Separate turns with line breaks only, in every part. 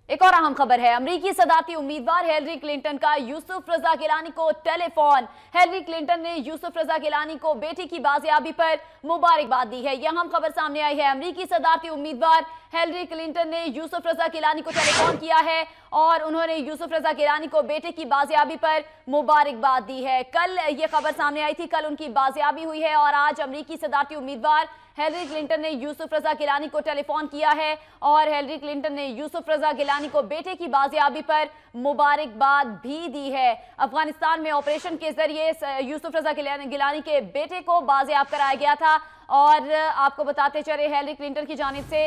एक और अहम खबर है। अमरीकी सदारती उम्मीदवार हिलरी क्लिंटन का यूसुफ रजा गिलानी को टेलीफोन। हिलरी क्लिंटन ने यूसुफ रजा गिलानी को बेटी की बाजियाबी पर मुबारकबाद दी है। यह अहम खबर सामने आई है। अमरीकी सदारती उम्मीदवार हिलरी क्लिंटन ने यूसुफ रजा गिलानी को टेलीफोन किया है और उन्होंने यूसुफ रजा गिलानी को बेटे की बाजियाबी पर मुबारकबाद दी है। कल ये खबर सामने आई थी, कल उनकी बाजियाबी हुई है और आज अमरीकी सदारती उम्मीदवार हिलरी क्लिंटन ने यूसुफ रजा गिलानी को टेलीफोन किया है और हिलरी क्लिंटन ने यूसुफ रजा गिलानी को बेटे की बाजियाबी पर मुबारकबाद भी दी है। अफगानिस्तान में ऑपरेशन के जरिए यूसुफ रजा गिलानी के बेटे को बाजियाब कराया गया था और आपको बताते चले हिलरी क्लिंटन की जानिब से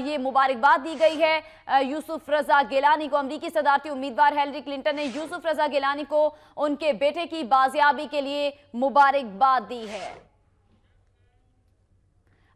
ये मुबारकबाद दी गई है यूसुफ रजा गिलानी को। अमरीकी सदारती उम्मीदवार हिलरी क्लिंटन ने यूसुफ रजा गिलानी को उनके बेटे की बाजियाबी के लिए मुबारकबाद दी है।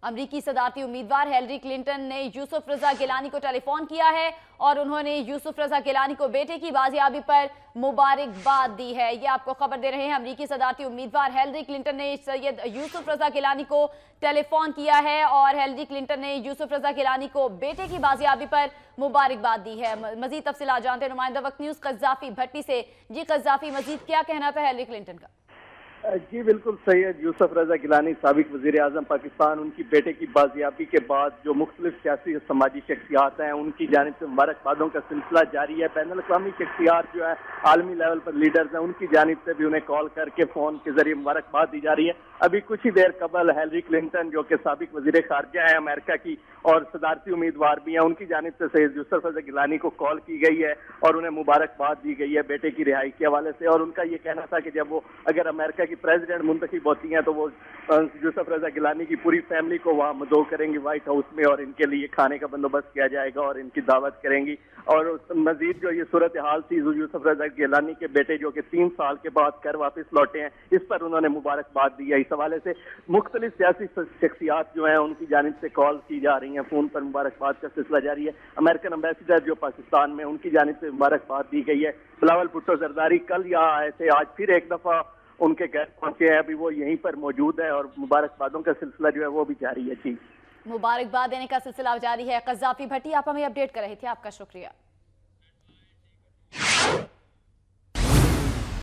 अमरीकी सदारती उम्मीदवार हिलरी क्लिंटन ने यूसुफ रजा गिलानी को टेलीफोन किया है और उन्होंने यूसुफ रजा गिलानी को बेटे की बाजियाबी पर मुबारकबाद दी है। ये आपको खबर दे रहे हैं। अमरीकी सदारती उम्मीदवार हिलरी क्लिंटन ने सैयद यूसुफ रजा गिलानी को टेलीफोन किया है और हिलरी क्लिंटन ने यूसुफ रजा गिलानी को बेटे की बाजियाबी पर मुबारकबाद दी है। मजीद तफसीलात जानते हैं नुमाइंदा वक्त न्यूज़ कज़्ज़ाफ़ी भट्टी से। जी कज़्ज़ाफ़ी, मजीद क्या कहना था हिलरी क्लिंटन का?
जी बिल्कुल, सैयद यूसुफ रजा गिलानी साबिक वज़ीर आज़म पाकिस्तान, उनकी बेटे की बाजियाबी के बाद जो मुख्तलिफ सियासी समाजी शख्सियात हैं उनकी जानिब से मुबारकबादों का सिलसिला जारी है। बैनुल अक़वामी शख्सियात जो है आलमी लेवल पर लीडर्स हैं, उनकी जानिब से भी उन्हें कॉल करके फ़ोन के जरिए मुबारकबाद दी जा रही है। अभी कुछ ही देर कबल हिलरी क्लिंटन जो कि साबिक वज़ीर ख़ारिजा है अमेरिका की और सदारती उम्मीदवार भी हैं, उनकी जानिब से सैयद यूसुफ रजा गिलानी को कॉल की गई है और उन्हें मुबारकबाद दी गई है बेटे की रिहाई के हवाले से। और उनका ये कहना था कि जब वो अगर अमेरिका की प्रेसिडेंट मुंतखब होती हैं तो वो यूसुफ रजा गिलानी की पूरी फैमिली को वहाँ मदऊ करेंगी व्हाइट हाउस में और इनके लिए खाने का बंदोबस्त किया जाएगा और इनकी दावत करेंगी। और मजीद जो ये सूरत हाल थी, यूसुफ रजा गिलानी के बेटे जो कि 3 साल के बाद घर वापस लौटे हैं, इस पर उन्होंने मुबारकबाद दी है। इस हवाले से मुख्तलिफ सियासी शख्सियात जो हैं उनकी जानिब से कॉल की जा रही हैं, फ़ोन पर मुबारकबाद का सिलसिला जारी है। अमेरिकन एम्बेसडर जो पाकिस्तान में, उनकी जानिब से मुबारकबाद दी गई है। बिलावल भुट्टो जरदारी कल यहाँ आए थे, आज फिर एक दफ़ा उनके घर पहुंचे हैं, अभी वो यहीं पर मौजूद है और मुबारकबादों का सिलसिला जो है वो भी जारी है। जी,
मुबारकबाद देने का सिलसिला जारी है। कज़्ज़ाफ़ी भट्टी आप हमें अपडेट कर रहे थे, आपका शुक्रिया।